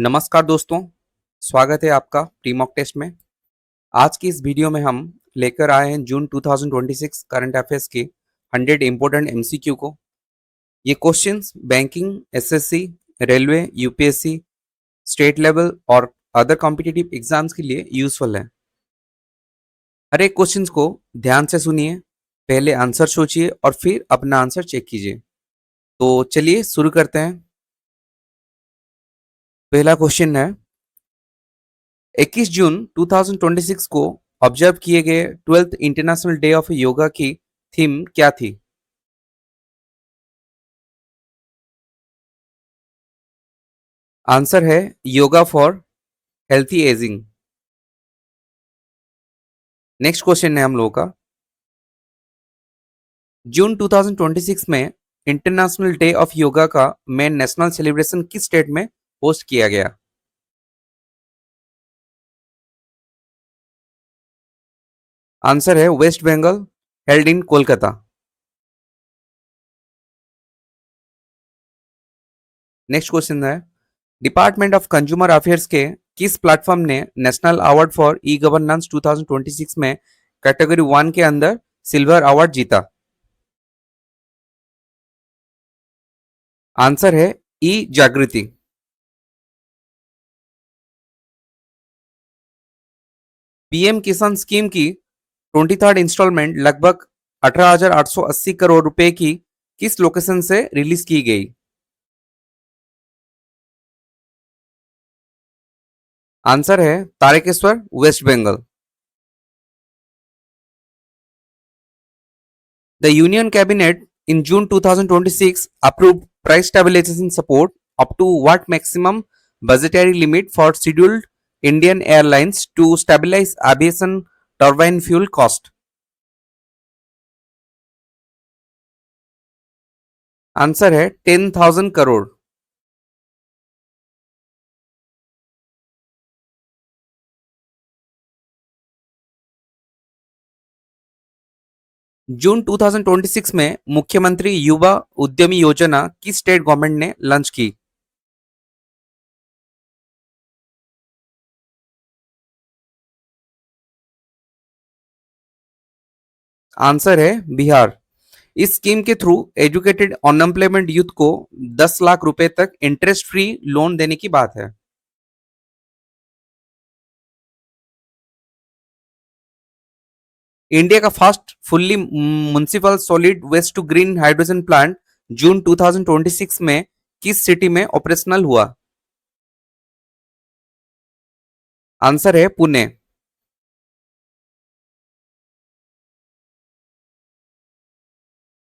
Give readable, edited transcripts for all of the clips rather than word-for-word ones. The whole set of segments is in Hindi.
नमस्कार दोस्तों, स्वागत है आपका प्री मॉक टेस्ट में। आज की इस वीडियो में हम लेकर आए हैं जून 2026 करंट अफेयर्स के 100 इम्पोर्टेंट एमसीक्यू को। ये questions banking, SSC, railway, UPSC, state level और अदर कॉम्पिटिटिव एग्जाम्स के लिए यूजफुल है। हर एक क्वेश्चंस को ध्यान से सुनिए, पहले आंसर सोचिए और फिर अपना आंसर चेक कीजिए। तो चलिए शुरू करते हैं। पहला क्वेश्चन है, 21 जून 2026 को ऑब्जर्व किए गए 12th international day of yoga की थीम क्या थी? आंसर है yoga for healthy ageing. Next question है हम लोगों का, जून 2026 में इंटरनेशनल डे ऑफ योगा का मेन नेशनल सेलिब्रेशन किस स्टेट में होस्ट किया गया? आंसर है West Bengal, held in Kolkata. Next question है, डिपार्टमेंट ऑफ कंज्यूमर अफेयर्स के किस प्लेटफॉर्म ने national award for e governance 2026 में कैटेगरी 1 के अंदर सिल्वर अवार्ड जीता? आंसर है ई जागृति। पीएम किसान स्कीम की 23rd इंस्टॉलमेंट लगभग 18,880 करोड़ रुपए की किस लोकेशन से रिलीज की गई? आंसर है Tarakeswar, West Bengal. The union cabinet in June 2026 approved price stabilization support up to what maximum budgetary limit for scheduled Indian airlines to stabilize aviation turbine fuel cost? Answer है 10,000 करोड़। जून 2026 में मुख्यमंत्री युवा उद्यमी योजना किस स्टेट गवर्नमेंट ने लॉन्च की? आंसर है बिहार। इस स्कीम के थ्रू एजुकेटेड अनएम्प्लॉयमेंट यूथ को 10 लाख रुपए तक इंटरेस्ट फ्री लोन देने की बात है। इंडिया का first fully municipal solid waste to green hydrogen plant June 2026 में किस सिटी में ऑपरेशनल हुआ? आंसर है पुणे।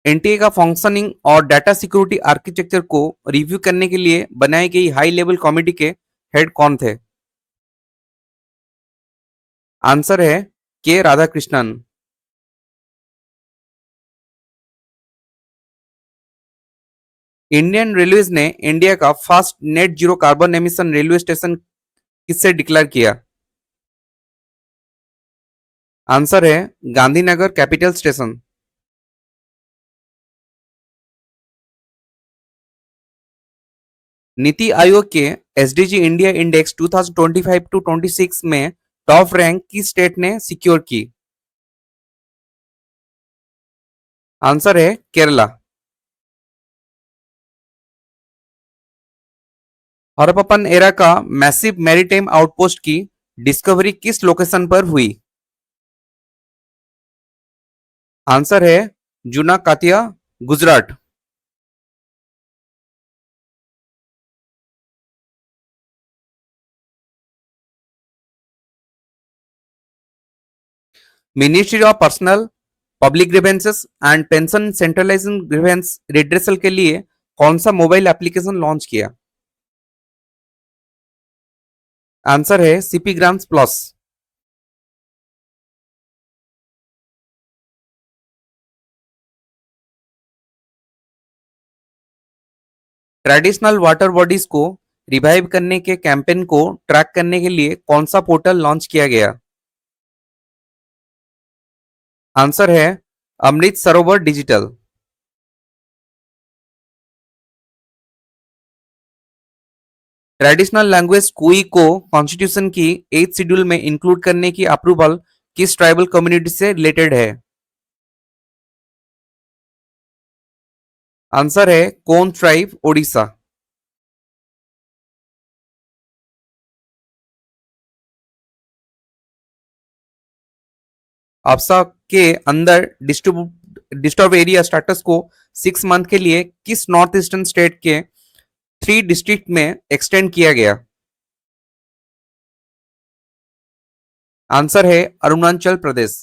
एनटीए का फंक्शनिंग और डाटा सिक्योरिटी आर्किटेक्चर को रिव्यू करने के लिए बनाई गई हाई लेवल कमेटी के हेड कौन थे? आंसर है के राधाकृष्णन। इंडियन रेलवेज ने इंडिया का first net zero carbon emission railway station किससे डिक्लेयर किया? आंसर है गांधीनगर कैपिटल स्टेशन। नीति आयोग के एसडीजी इंडिया इंडेक्स 2025 टू 26 में टॉप रैंक किस स्टेट ने सिक्योर की? आंसर है केरला। हरप्पन एरा का मैसिव मैरीटाइम आउटपोस्ट की डिस्कवरी किस लोकेशन पर हुई? आंसर है Juna Khatiya, Gujarat. Ministry of personnel public grievances and pension centralising grievance redressal के लिए कौन सा मोबाइल एप्लीकेशन लॉन्च किया? आंसर है CP grams plus. Traditional water bodies को रिवाइव करने के कैंपेन को ट्रैक करने के लिए कौन सा पोर्टल लॉन्च किया गया? आंसर है Amrit Sarovar digital. Traditional language कुई को कॉन्स्टिट्यूशन की 8th शेड्यूल में इंक्लूड करने की अप्रूवल किस ट्राइबल कम्युनिटी से रिलेटेड है? आंसर है कोन ट्राइब, ओडिशा। आपसा के अंदर डिस्टर्ब एरिया स्टेटस को 6 मंथ के लिए किस नॉर्थ ईस्टर्न स्टेट के 3 डिस्ट्रिक्ट में एक्सटेंड किया गया? आंसर है अरुणाचल प्रदेश।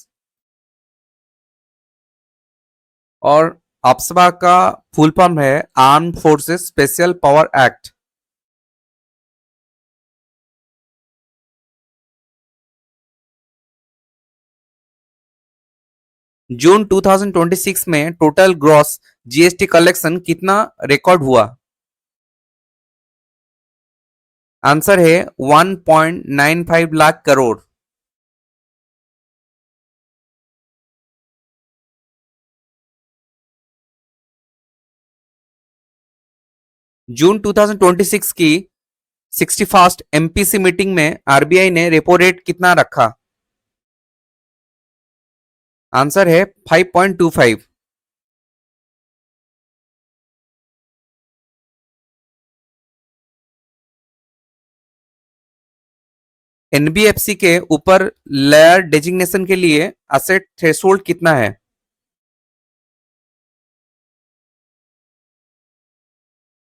और आपसबा का फुल फॉर्म है armed forces special power act. June 2026 में टोटल ग्रॉस जीएसटी कलेक्शन कितना रिकॉर्ड हुआ? आंसर है 1.95 लाख करोड़। जून 2026 की 61st एमपीसी मीटिंग में आरबीआई ने रेपो रेट कितना रखा? आंसर है 5.25। एनबीएफसी के ऊपर लेयर डेजिग्नेशन के लिए असेट थ्रेशोल्ड कितना है?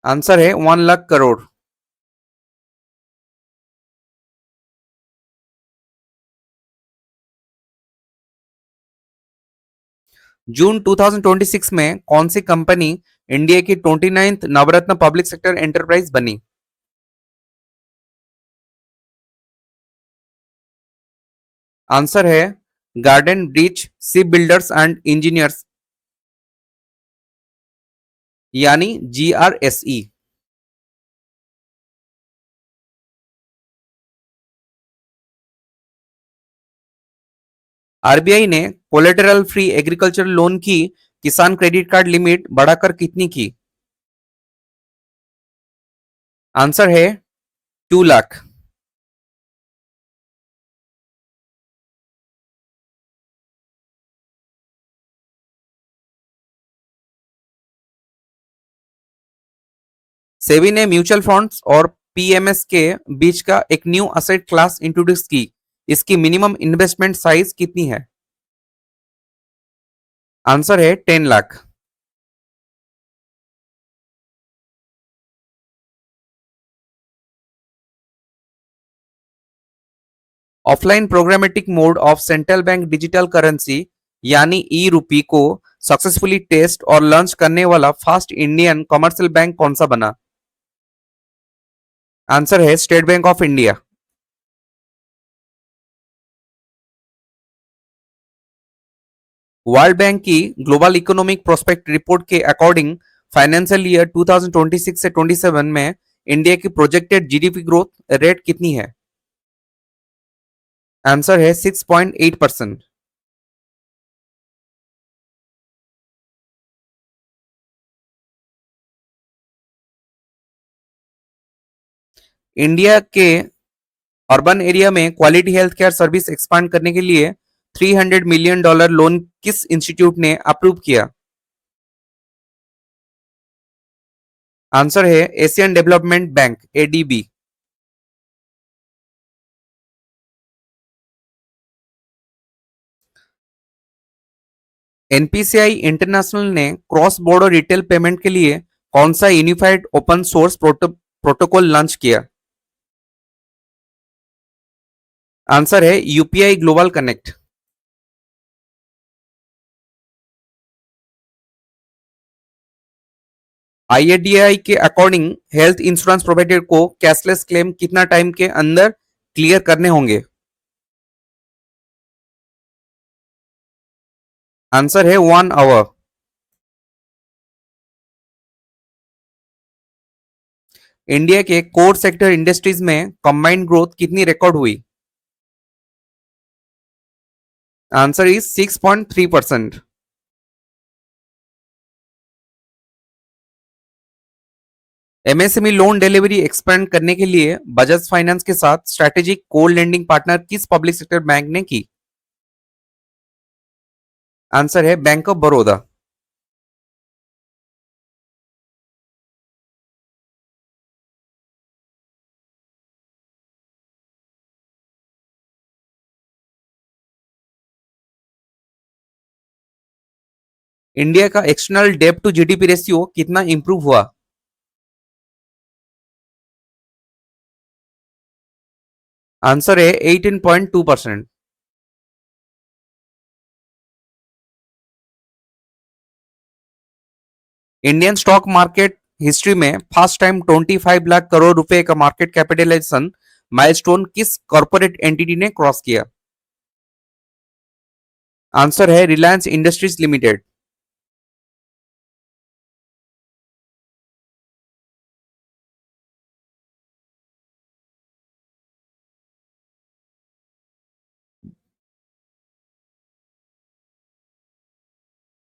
आंसर है 1 लाख करोड़। जून 2026 में कौन सी कंपनी इंडिया की 29th नवरत्न पब्लिक सेक्टर एंटरप्राइज बनी? आंसर है garden bridge ship builders and engineers, यानी जीआरएसई। आरबीआई ने कोलेटरल फ्री एग्रीकल्चर लोन की किसान क्रेडिट कार्ड लिमिट बढ़ाकर कितनी की? आंसर है 2 लाख। सेबी ने म्यूचुअल फंड्स और पीएमएस के बीच का एक न्यू असेट क्लास इंट्रोड्यूस की। इसकी मिनिमम इन्वेस्टमेंट साइज कितनी है? आंसर है 10 lakh. Offline programmatic mode of central bank digital currency यानी ई रूपी को सक्सेसफुली टेस्ट और लॉन्च करने वाला फर्स्ट इंडियन कमर्शियल बैंक कौन सा बना? आंसर है state bank of India. World bank की ग्लोबल इकोनॉमिक प्रोस्पेक्ट रिपोर्ट के अकॉर्डिंग फाइनेंशियल ईयर 2026 से 27 में इंडिया की प्रोजेक्टेड जीडीपी ग्रोथ रेट कितनी है? आंसर है 6.8%। इंडिया के अर्बन एरिया में quality health care service expand करने के लिए $300 मिलियन लोन किस इंस्टीट्यूट ने अप्रूव किया? आंसर है Asian development bank, ADB. NPCI international ने क्रॉस बॉर्डर रिटेल पेमेंट के लिए कौन सा unified open source protocol launch किया? आंसर है यूपीआई ग्लोबल कनेक्ट। आईएडीआई के अकॉर्डिंग हेल्थ इंश्योरेंस प्रोवाइडर को कैशलेस क्लेम कितना टाइम के अंदर क्लियर करने होंगे? आंसर है 1 आवर। इंडिया के कोर सेक्टर इंडस्ट्रीज में कंबाइंड ग्रोथ कितनी रिकॉर्ड हुई? Answer is 6.3%। MSME loan delivery expand करने के लिए बजाज फाइनेंस के साथ स्ट्रेटेजिक कोल्ड लेंडिंग पार्टनर किस पब्लिक सेक्टर बैंक ने की? आंसर है बैंक ऑफ बड़ौदा। इंडिया का एक्सटर्नल डेब्ट टू जीडीपी रेशियो कितना इंप्रूव हुआ? आंसर है 18.2%। इंडियन स्टॉक मार्केट हिस्ट्री में फर्स्ट टाइम 25 लाख करोड़ रुपए का मार्केट कैपिटलाइजेशन माइलस्टोन किस कॉर्पोरेट एंटिटी ने क्रॉस किया? आंसर है Reliance industries limited.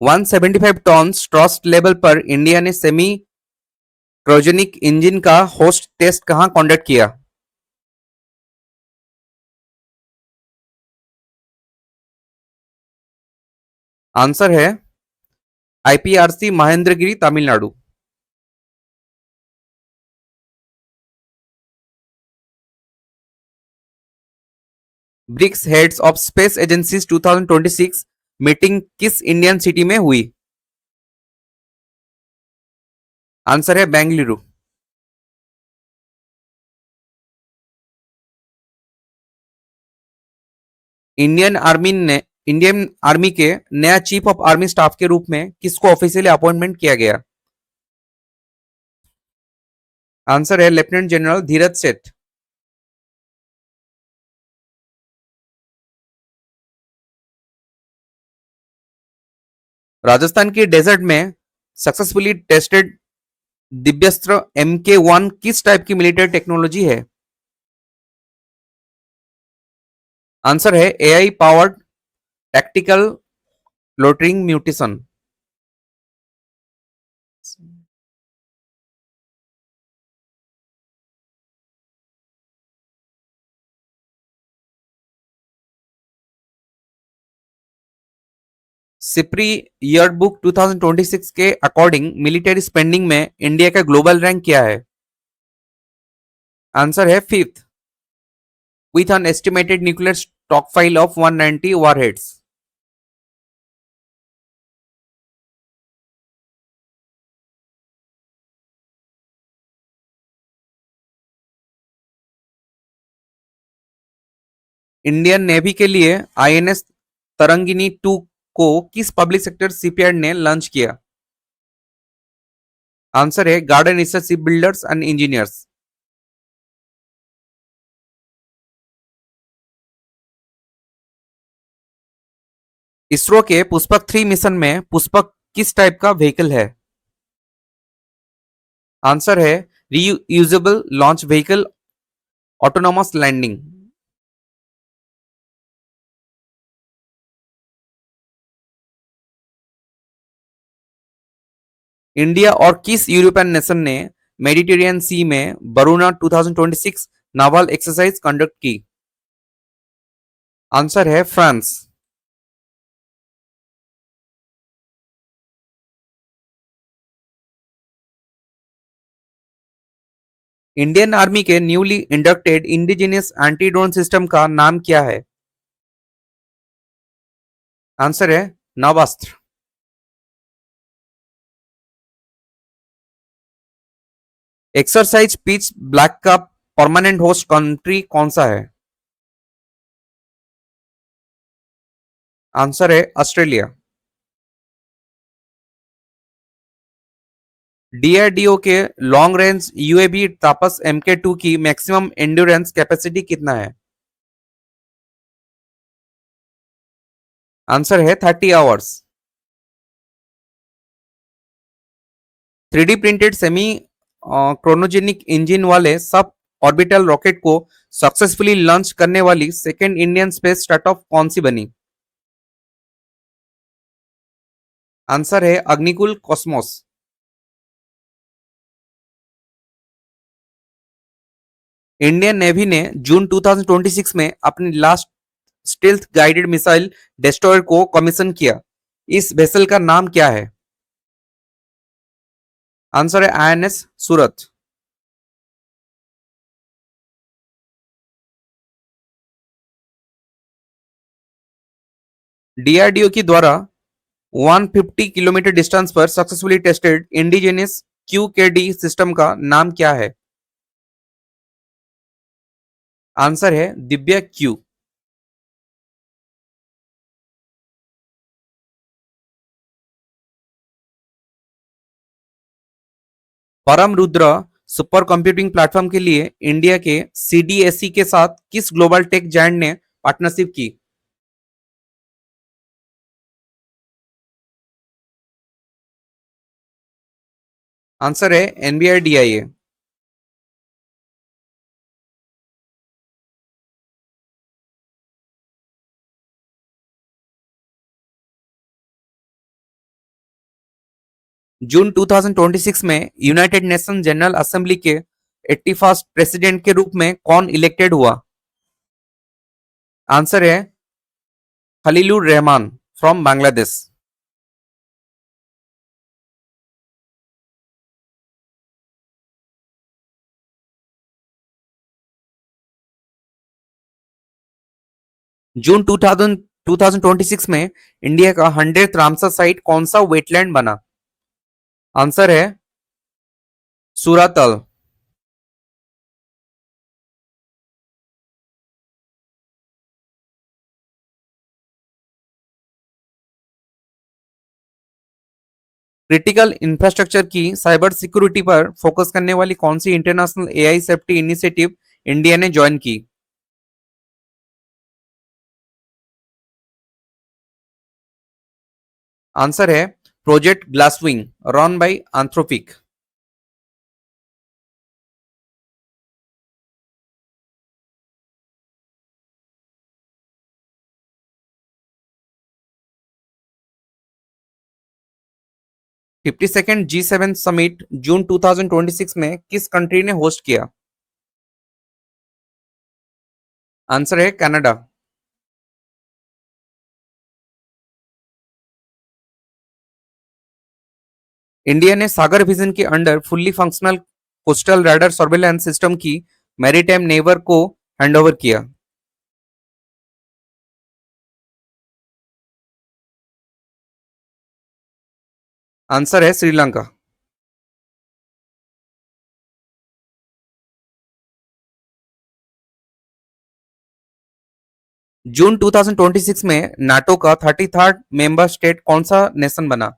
One 175 ton trust level पर इंडिया ने सेमी क्रोजेनिक इंजन का होस्ट टेस्ट कहां कंडक्ट किया? आंसर है आईपीआरसी Mahendragiri Tamil Nadu. BRICS heads of space agencies 2026 meeting किस इंडियन सिटी में हुई? आंसर है बेंगलुरु। इंडियन आर्मी के नया चीफ ऑफ आर्मी स्टाफ के रूप में किसको ऑफिशियली अपॉइंटमेंट किया गया? आंसर है लेफ्टिनेंट जनरल धीरज सेठ। राजस्थान की डेजर्ट में सक्सेसफुली टेस्टेड दिव्यस्त्र MK1 किस टाइप की मिलिट्री टेक्नोलॉजी है? आंसर है AI powered tactical loitering munition. SIPRI year book 2026 के अकॉर्डिंग मिलिट्री स्पेंडिंग में इंडिया का ग्लोबल रैंक क्या है? आंसर है fifth with an estimated nuclear stockpile of 190 warheads. Indian Navy के लिए INS तरंगिनी 2 को किस पब्लिक सेक्टर शिपयार्ड ने लॉन्च किया? आंसर है Garden research ship builders and engineers. ISRO के पुष्पक 3 मिशन में पुष्पक किस टाइप का व्हीकल है? आंसर है reusable launch vehicle autonomous landing. India और किस यूरोपियन नेशन ने मेडिटेरियन सी में बरूना 2026 नावल एक्सरसाइज कंडक्ट की? आंसर है फ्रांस। इंडियन आर्मी के newly inducted indigenous anti drone system का नाम क्या है? आंसर है नवास्त्र। एक्सरसाइज पिच ब्लैक का परमानेंट होस्ट कंट्री कौन सा है? आंसर है ऑस्ट्रेलिया। डीआरडीओ के long range UAV Tapas MK2 की मैक्सिमम एंड्योरेंस कैपेसिटी कितना है? आंसर है 30 hours. 3D printed semi cryogenic engine वाले सब ऑर्बिटल रॉकेट को सक्सेसफुली लॉन्च करने वाली सेकेंड इंडियन स्पेस स्टार्टअप कौन सी बनी? आंसर है अग्निकुल कॉस्मोस। इंडियन नेवी ने जून 2026 में अपनी last stealth guided missile destroyer को कमीशन किया। इस वेसल का नाम क्या है? आंसर है आईएनएस सूरत। डीआरडीओ की द्वारा 150 किलोमीटर डिस्टेंस पर सक्सेसफुली टेस्टेड इंडिजिनियस क्यूकेडी सिस्टम का नाम क्या है? आंसर है दिव्या क्यू। परम रुद्र सुपर कंप्यूटिंग प्लेटफॉर्म के लिए इंडिया के सीडीएसई के साथ किस ग्लोबल टेक जायंट ने पार्टनरशिप की? आंसर है एनबीआरडीआईए। जून 2026 में यूनाइटेड नेशन जनरल असेंबली के 81st प्रेसिडेंट के रूप में कौन इलेक्टेड हुआ? आंसर है खलीलुर रहमान फ्रॉम बांग्लादेश। जून 2026 में इंडिया का 100th रामसर साइट कौन सा वेटलैंड बना? आंसर है सूरातल। क्रिटिकल इंफ्रास्ट्रक्चर की साइबर सिक्योरिटी पर फोकस करने वाली कौन सी international AI safety initiative India ने ज्वाइन की? आंसर है project Glasswing run by Anthropic. Fifty second G7 summit June 2026 में किस कंट्री ने होस्ट किया? आंसर है कनाडा। इंडिया ने सागर विजन के under fully functional coastal radar surveillance system की मैरीटाइम नेवर को हैंडओवर किया। आंसर है श्रीलंका। जून 2026 में नाटो का 33rd मेंबर स्टेट कौन सा नेशन बना?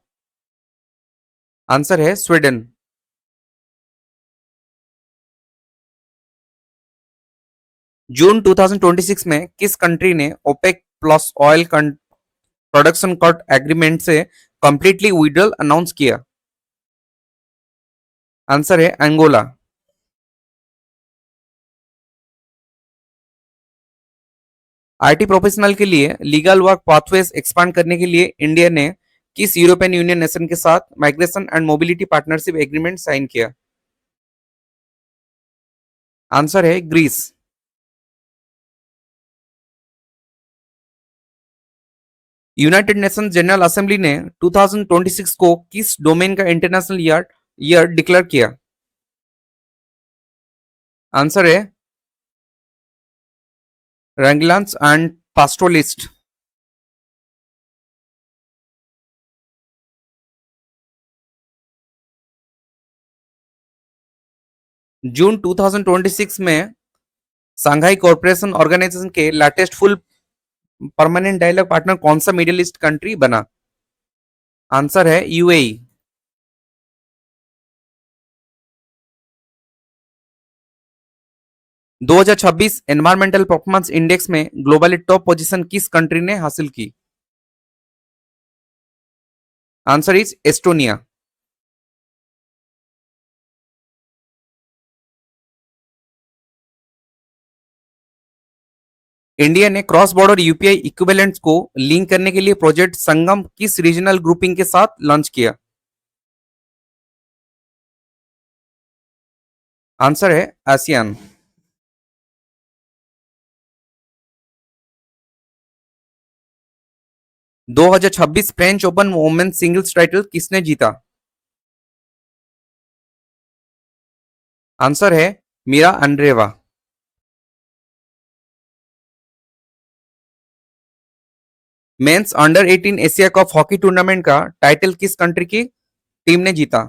आंसर है स्वीडन। जून 2026 में किस कंट्री ने OPEC plus oil production cut agreement से कंप्लीटली विड्रॉल अनाउंस किया? आंसर है अंगोला। आईटी प्रोफेशनल के लिए लीगल वर्क पाथवेज एक्सपांड करने के लिए इंडिया ने किस यूरोपियन यूनियन नेशन के साथ migration and mobility partnership agreement sign किया? आंसर है Greece. United Nation General Assembly ने 2026 को किस डोमेन का इंटरनेशनल ईयर ईयर डिक्लेयर किया? आंसर है रैंगलांस एंड पास्टोलिस्ट। जून 2026 में सांघाई कॉरपोरेशन ऑर्गेनाइजेशन के latest full permanent dialogue partner कौन सा मिडिल ईस्ट कंट्री बना? आंसर है यूएई। 2026 एनवायरमेंटल परफॉर्मेंस इंडेक्स में ग्लोबली टॉप पोजीशन किस कंट्री ने हासिल की? Answer is Estonia. इंडिया ने क्रॉस बॉर्डर यूपीआई इक्विवेलेंट्स को लिंक करने के लिए प्रोजेक्ट संगम किस रीजनल ग्रुपिंग के साथ लॉन्च किया? आंसर है ASEAN. 2026 French Open women's singles title किसने जीता? आंसर है Mirra Andreeva. Men's under 18 Asia Cup hockey tournament का टाइटल किस कंट्री की टीम ने जीता?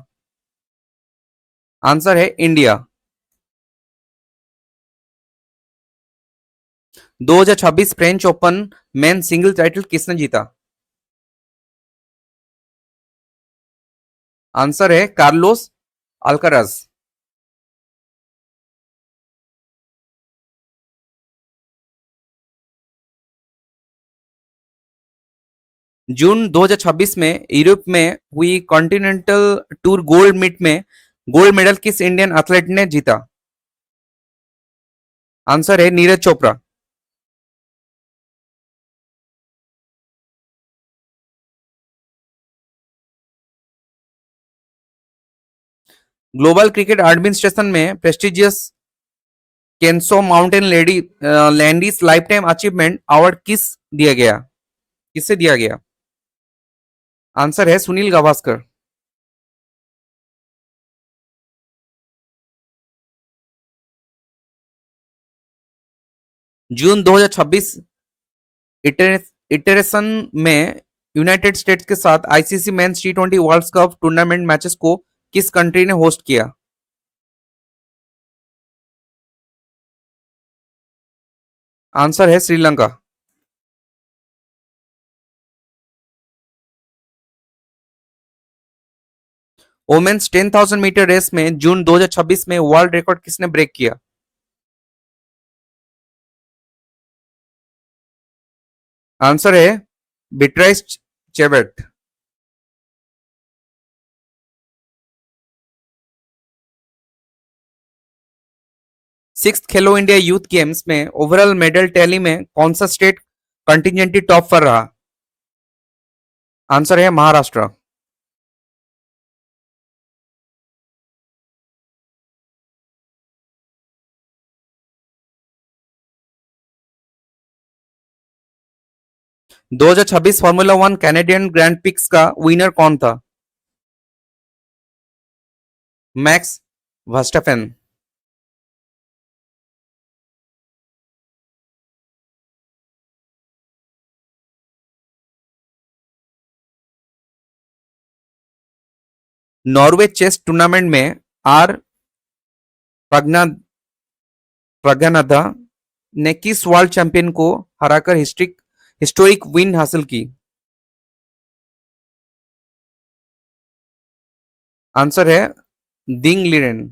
आंसर है India. 2026 French Open men single title किसने जीता? आंसर है कार्लोस अल्काराज। जून 2026 में यूरोप में हुई कॉन्टिनेंटल टूर गोल्ड मीट में गोल्ड मेडल किस इंडियन एथलीट ने जीता? आंसर है Neeraj Chopra. Global cricket administration में प्रेस्टिजियस केंसो माउंटेन लेडी लैंडीज लाइफ टाइम अचीवमेंट अवार्ड किससे दिया गया? आंसर है सुनील गावस्कर। जून 2026 इटरेशन में यूनाइटेड स्टेट्स के साथ आईसीसी मेंस टी20 वर्ल्ड कप टूर्नामेंट मैचेस को किस कंट्री ने होस्ट किया? आंसर है श्रीलंका। वोमेन्स 10,000 मीटर रेस में जून 2026 में वर्ल्ड रिकॉर्ड किसने ब्रेक किया? आंसर है बिट्राइस चेवेट। सिक्स खेलो इंडिया यूथ गेम्स में ओवरऑल मेडल टैली में कौन सा स्टेट कंटिजेंटली टॉप पर रहा? आंसर है Maharashtra. 2026 formula one Canadian grand prix का विनर कौन था? Max Verstappen. 'Norway chess tournament में आर प्रज्ञा प्रज्ञानदा ने किस वर्ल्ड चैंपियन को हराकर हिस्टोरिक विन हासिल की? आंसर है दिंग लिरेन।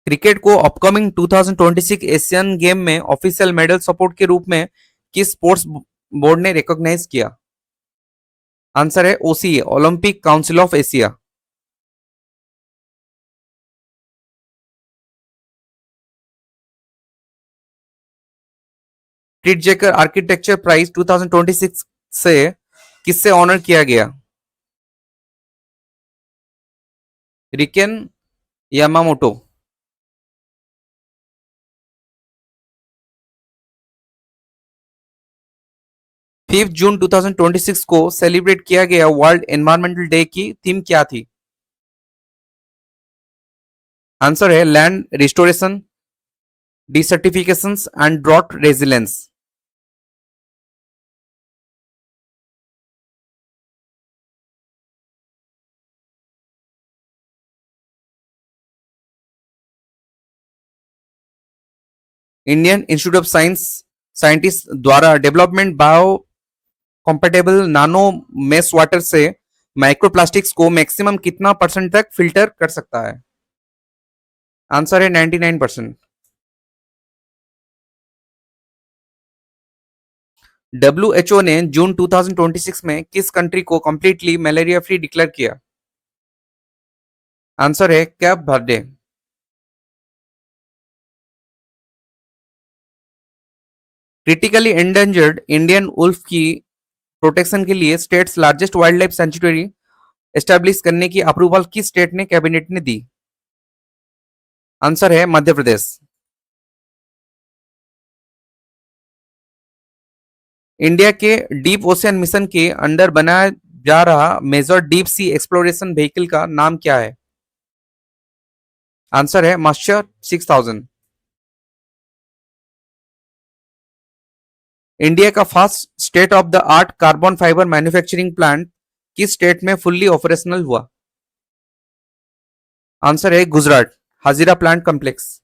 'क्रिकेट को अपकमिंग 2026 एशियन गेम में ऑफिशियल मेडल सपोर्ट के रूप में किस स्पोर्ट्स बोर्ड ने रिकॉग्नाइज किया? आंसर है OCA Olympic Council of Asia. Pritzker architecture prize 2026 से किससे ऑनर किया गया? RIKEN Yamamoto. 5 जून 2026 को सेलिब्रेट किया गया वर्ल्ड एनवायरमेंटल डे की थीम क्या थी? आंसर है land restoration, desertification and drought resilience. Indian Institute of Science scientist द्वारा development bio compatible nano mesh water से माइक्रोप्लास्टिक्स को मैक्सिमम कितना परसेंट तक फिल्टर कर सकता है? आंसर है 99%। डब्ल्यूएचओ ने जून 2026 में किस कंट्री को कंप्लीटली मलेरिया फ्री डिक्लेयर किया? आंसर है Cape Verde. Critically endangered Indian wolf की प्रोटेक्शन के लिए states largest wildlife sanctuary establish करने की अप्रूवल किस स्टेट ने कैबिनेट ने दी? आंसर है मध्य प्रदेश। इंडिया के डीप ओशियन मिशन के अंडर बनाया जा रहा major deep sea exploration vehicle का नाम क्या है? आंसर है मत्स्य 6000। इंडिया का first state of the art carbon fibre manufacturing plant किस स्टेट में फुल्ली ऑपरेशनल हुआ? आंसर है Gujarat, Hazira plant complex.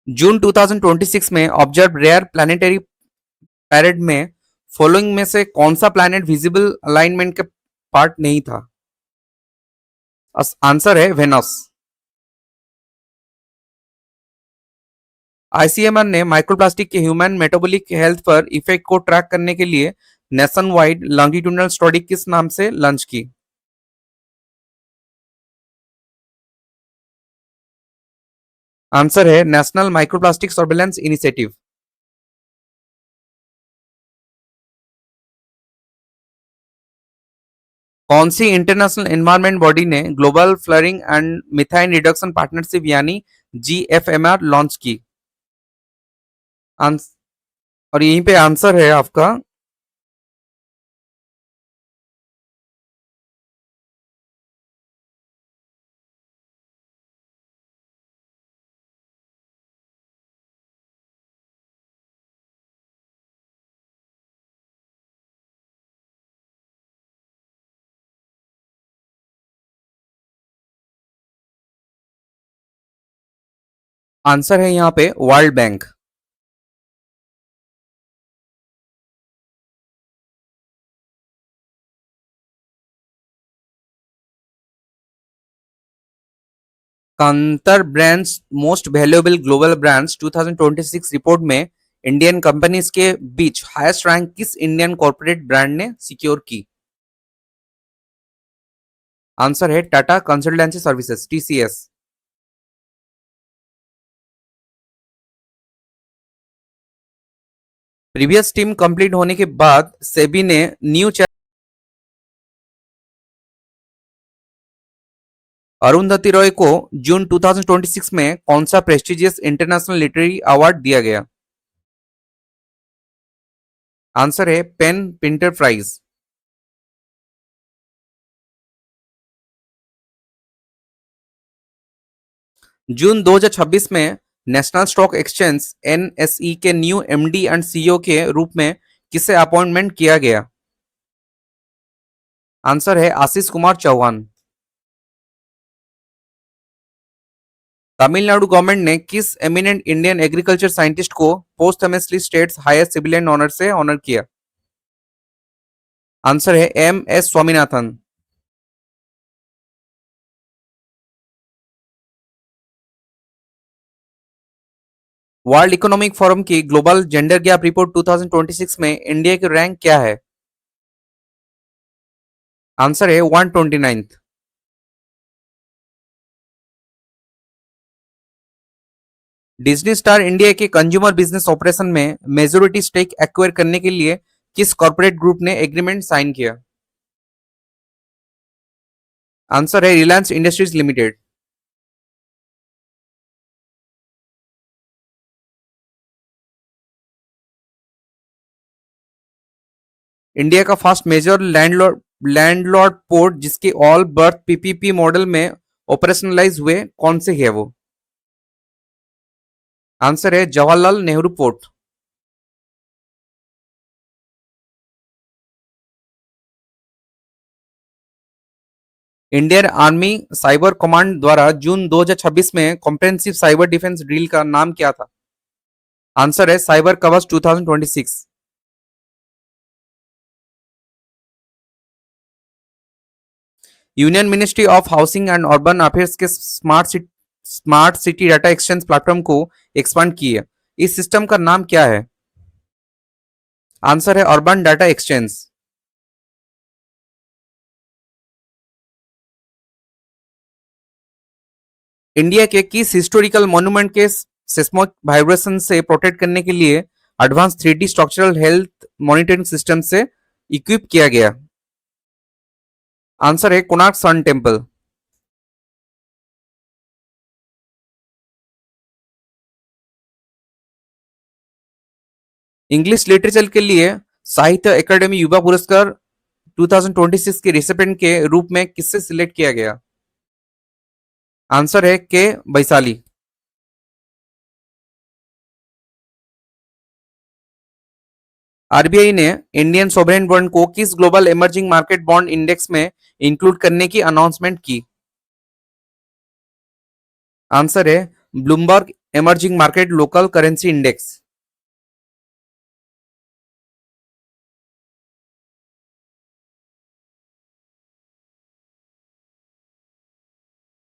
June 2026 में ऑब्जर्व रेयर प्लानिटरी पैरेड में फॉलोइंग में से कौन सा प्लैनेट विजिबल अलाइनमेंट के पार्ट नहीं था? आंसर है वेनस। आईसीएमआर ने माइक्रोप्लास्टिक के ह्यूमन मेटाबॉलिक हेल्थ पर इफेक्ट को ट्रैक करने के लिए नेशन वाइड लॉन्गिट्यूडनल स्टडी किस नाम से लॉन्च की? आंसर है नेशनल माइक्रोप्लास्टिक सर्वेलेंस इनिशिएटिव। कौन सी इंटरनेशनल एनवायरमेंट बॉडी ने global flaring and methane reduction partnership यानी जीएफएमआर लॉन्च की? आंस- और यहीं पे आंसर है आपका आंसर है यहाँ पे World Bank. Kantar brands most valuable global brands 2026 report में इंडियन कंपनीज के बीच हाईएस्ट रैंक किस इंडियन कॉर्पोरेट ब्रांड ने सिक्योर की? आंसर है Tata Consultancy Services, TCS. Previous team complete होने के बाद सेबी ने न्यू अरुंधति रॉय को जून 2026 में कौन सा प्रेस्टिजियस इंटरनेशनल लिटरेरी अवार्ड दिया गया? आंसर है पेन पिंटर प्राइज। जून 2026 में नेशनल स्टॉक एक्सचेंज एनएसई के न्यू एमडी एंड सीईओ के रूप में किसे अपॉइंटमेंट किया गया? आंसर है आशीष कुमार चौहान। तमिलनाडु गवर्नमेंट ने किस एमिनेंट इंडियन एग्रीकल्चर साइंटिस्ट को posthumously state's highest civilian honour से ऑनर किया? आंसर है M S Swaminathan. World economic forum की ग्लोबल जेंडर गैप रिपोर्ट 2026 में इंडिया की रैंक क्या है? आंसर है 129th। डिज्नी स्टार इंडिया के कंज्यूमर बिजनेस ऑपरेशन में मेजोरिटी स्टेक एक्वायर करने के लिए किस कॉर्पोरेट ग्रुप ने एग्रीमेंट साइन किया? आंसर है रिलायंस इंडस्ट्रीज लिमिटेड। इंडिया का फर्स्ट मेजर लैंडलॉर्ड पोर्ट जिसके ऑल बर्थ पीपीपी मॉडल में ऑपरेशनलाइज हुए कौन से है वो? आंसर है Jawaharlal Nehru port. Indian army cyber command द्वारा जून 2026 में कॉम्प्रिहेंसिव साइबर डिफेंस ड्रिल का नाम क्या था? आंसर है cyber Kavach 2026। Union ministry of housing and urban affairs के smart city data exchange platform को एक्सपांड की है। इस सिस्टम का नाम क्या है? आंसर है अर्बन डाटा एक्सचेंज। इंडिया के किस हिस्टोरिकल मॉन्यूमेंट के सेस्मोक वाइब्रेशन से प्रोटेक्ट करने के लिए advance 3D structural health monitoring system से इक्विप किया गया? आंसर है Konark sun temple. English literature के लिए साहित्य अकादमी युवा पुरस्कार 2026 के रिसिपेंट के रूप में किससे सिलेक्ट किया गया? आंसर है के बैसाली। आरबीआई ने इंडियन सोवरेन बॉन्ड को किस global emerging market bond index में इंक्लूड करने की अनाउंसमेंट की? आंसर है Bloomberg emerging market local currency index.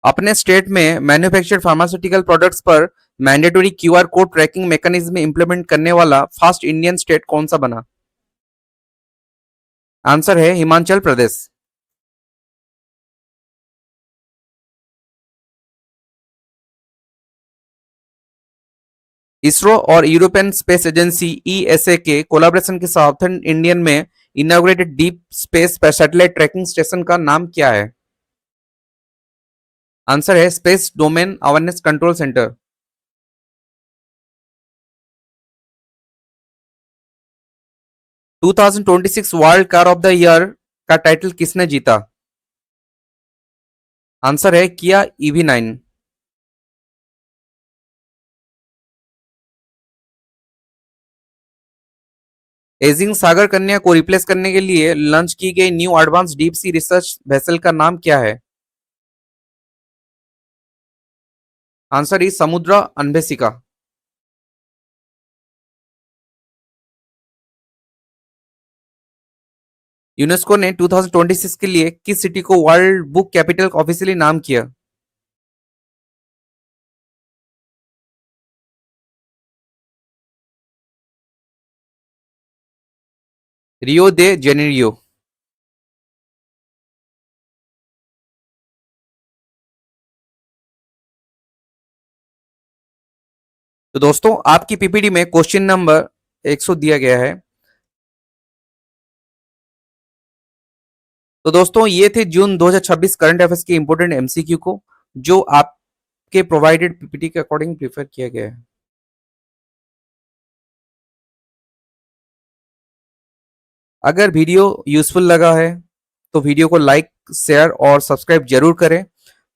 अपने स्टेट में मैन्युफैक्चर्ड फार्मास्यूटिकल प्रोडक्ट्स पर mandatory QR code tracking mechanism implement करने वाला फर्स्ट इंडियन स्टेट कौन सा बना? आंसर है हिमाचल प्रदेश। इसरो और यूरोपियन स्पेस एजेंसी ईएसए के कोलैबोरेशन के साउथर्न इंडियन में inaugurated deep space satellite trekking station का नाम क्या है? आंसर है space domain awareness control centre. 2026 world car of the year का टाइटल किसने जीता? आंसर है किया EV9। एजिंग सागर कन्या को रिप्लेस करने के लिए लॉन्च की गई new advance deep sea research vessel का नाम क्या है? आंसर इज समुद्र अन्वेषिका। यूनेस्को ने 2026 के लिए किस सिटी को वर्ल्ड बुक कैपिटल ऑफिशियली नाम किया? रियो दे जेनेरियो। तो दोस्तों आपकी पीपीटी में क्वेश्चन नंबर 100 दिया गया है। तो दोस्तों ये थे जून 2026 करंट अफेयर्स के इंपोर्टेंट एमसीक्यू को जो आपके प्रोवाइडेड पीपीटी के अकॉर्डिंग प्रिफर किया गया है। अगर वीडियो यूजफुल लगा है तो वीडियो को लाइक शेयर और सब्सक्राइब जरूर करें।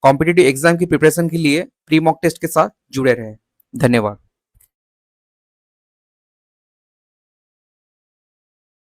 कॉम्पिटिटिव एग्जाम की प्रिपरेशन के लिए प्री मॉक टेस्ट के साथ जुड़े रहें। धन्यवाद।